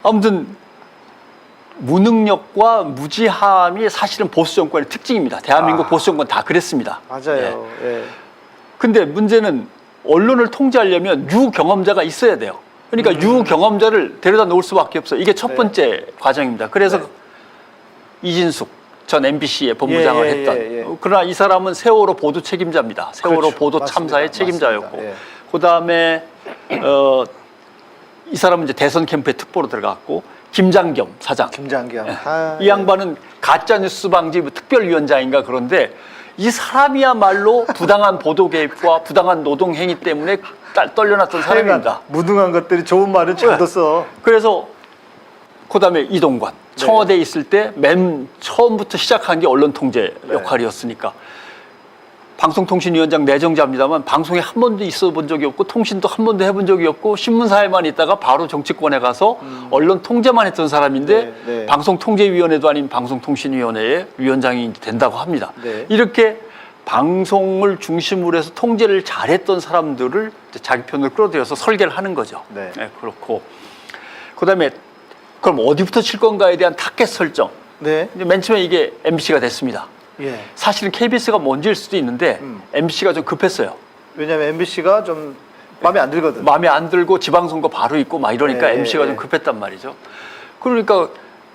아무튼 무능력과 무지함이 사실은 보수 정권의 특징입니다. 대한민국 보수 정권 다 그랬습니다. 맞아요. 예. 근데 문제는 언론을 통제하려면 유경험자가 있어야 돼요. 그러니까 유경험자를 데려다 놓을 수밖에 없어요. 이게 첫 번째 과정입니다. 그래서 이진숙 전 MBC의 본부장을 했던. 그러나 이 사람은 세월호 보도 책임자입니다. 세월호 그렇죠. 보도 맞습니다. 참사의 책임자였고. 맞습니다. 예. 그다음에 이 사람은 이제 대선 캠프에 특보로 들어갔고, 김장겸 사장. 김장겸. 이 양반은 가짜뉴스 방지 특별위원장인가 그런데 이 사람이야말로 부당한 보도 개입과 부당한 노동 행위 때문에 떨려놨던 사람입니다. 무능한 것들이 좋은 말은 찾았어. 그래서 그다음에 이동관 청와대에 있을 때 맨 처음부터 시작한 게 언론 통제 역할이었으니까. 방송통신위원장 내정자입니다만 방송에 한 번도 있어 본 적이 없고 통신도 한 번도 해본 적이 없고 신문사에만 있다가 바로 정치권에 가서 언론 통제만 했던 사람인데 방송통제위원회도 아닌 방송통신위원회의 위원장이 된다고 합니다. 이렇게 방송을 중심으로 해서 통제를 잘했던 사람들을 자기 편으로 끌어들여서 설계를 하는 거죠. 그렇고 그다음에 그럼 어디부터 칠 건가에 대한 타겟 설정. 맨 처음에 이게 MBC가 됐습니다. 사실은 KBS가 먼저일 수도 있는데 MBC가 좀 급했어요. 왜냐하면 MBC가 좀 마음에 안 들거든. 마음에 안 들고 지방선거 바로 있고 막 이러니까 MBC가 좀 급했단 말이죠. 그러니까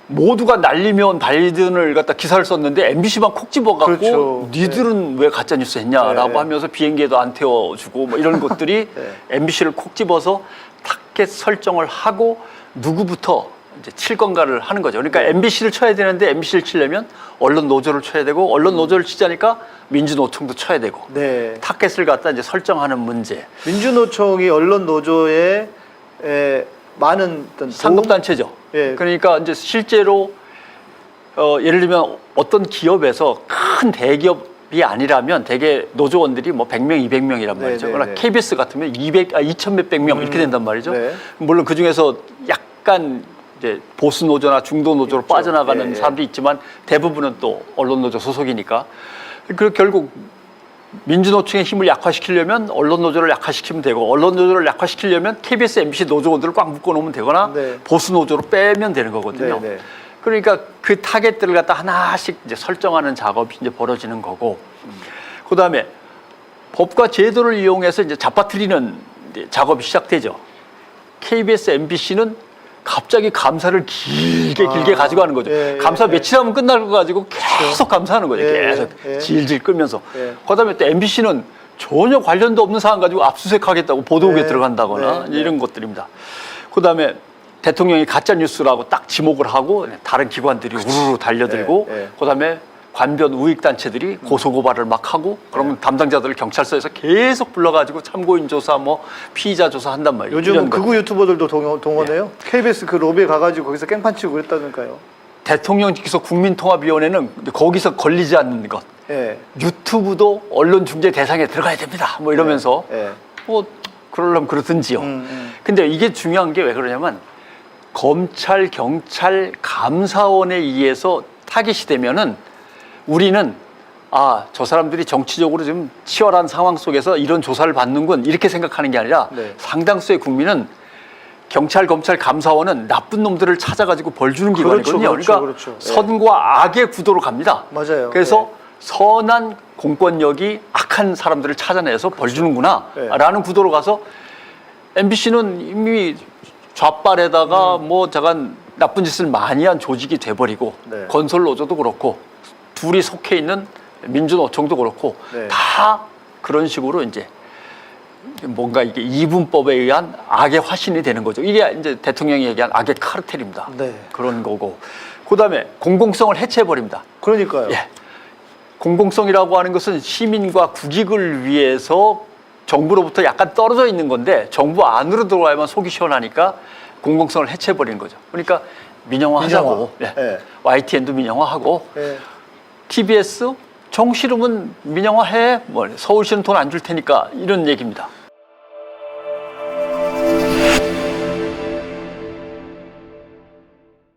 모두가 날리면 바이든을 갖다 기사를 썼는데 MBC만 콕 집어갖고 니들은 왜 가짜뉴스 했냐라고 하면서 비행기에도 안 태워주고 뭐 이런 것들이 MBC를 콕 집어서 타겟 설정을 하고 누구부터 이제 칠 건가를 하는 거죠. 그러니까 MBC를 쳐야 되는데 MBC를 치려면 언론 노조를 쳐야 되고 언론 노조를 치자니까 민주노총도 쳐야 되고 타겟을 갖다 이제 설정하는 문제. 민주노총이 언론 노조에 많은 어떤 상급단체죠. 그러니까 이제 실제로 예를 들면 어떤 기업에서 큰 대기업이 아니라면 대개 노조원들이 뭐 100명, 200명이란 말이죠. 그러나 KBS 같으면 2,000 몇백 명 이렇게 된단 말이죠. 물론 그 중에서 약간 이제 보수 노조나 중도 노조로 빠져나가는 사람도 있지만 대부분은 또 언론 노조 소속이니까. 그 결국 민주노총의 힘을 약화시키려면 언론 노조를 약화시키면 되고 언론 노조를 약화시키려면 KBS, MBC 노조원들을 꽉 묶어놓으면 되거나 보수 노조로 빼면 되는 거거든요. 그러니까 그 타겟들을 갖다 하나씩 이제 설정하는 작업이 이제 벌어지는 거고, 그 다음에 법과 제도를 이용해서 이제 잡아뜨리는 이제 작업이 시작되죠. KBS, MBC는 갑자기 감사를 길게 가지고 가는 거죠. 감사 며칠 하면 끝날 거 가지고 계속 감사하는 거죠. 계속 질질 끌면서. 그다음에 또 MBC는 전혀 관련도 없는 사안 가지고 압수수색하겠다고 보도국에 들어간다거나 이런 것들입니다. 그다음에 대통령이 가짜 뉴스라고 딱 지목을 하고 다른 기관들이 우르르 달려들고, 그다음에 관변 우익단체들이 고소고발을 막 하고, 그러면 담당자들을 경찰서에서 계속 불러가지고 참고인 조사, 뭐 피의자 조사 한단 말이에요. 요즘은 극우 유튜버들도 동원해요. KBS 그 로비에 가가지고 거기서 깽판 치고 그랬다니까요. 대통령직에서 국민통합위원회는 거기서 걸리지 않는 것. 유튜브도 언론 중재 대상에 들어가야 됩니다. 뭐 이러면서 뭐 그러려면 그러든지요. 근데 이게 중요한 게 왜 그러냐면 검찰, 경찰, 감사원에 의해서 타깃이 되면은 우리는 저 사람들이 정치적으로 좀 치열한 상황 속에서 이런 조사를 받는군 이렇게 생각하는 게 아니라 상당수의 국민은 경찰, 검찰, 감사원은 나쁜 놈들을 찾아가지고 벌 주는 기관이거든요. 그러니까 선과 악의 구도로 갑니다. 그래서 선한 공권력이 악한 사람들을 찾아내서 벌 주는구나 라는 구도로 가서 MBC는 이미 좌빨에다가 뭐 저간 나쁜 짓을 많이 한 조직이 돼버리고 건설노조도 그렇고 둘이 속해 있는 민주노총도 그렇고 다 그런 식으로 이제 뭔가 이게 이분법에 의한 악의 화신이 되는 거죠. 이게 이제 대통령이 얘기한 악의 카르텔입니다. 그런 거고. 그 다음에 공공성을 해체해버립니다. 그러니까요. 공공성이라고 하는 것은 시민과 국익을 위해서 정부로부터 약간 떨어져 있는 건데 정부 안으로 들어와야만 속이 시원하니까 공공성을 해체해버리는 거죠. 그러니까 민영화하자고. YTN도 민영화하고 TBS 정 싫으면 민영화해. 뭐 서울시는 돈 안 줄 테니까 이런 얘기입니다.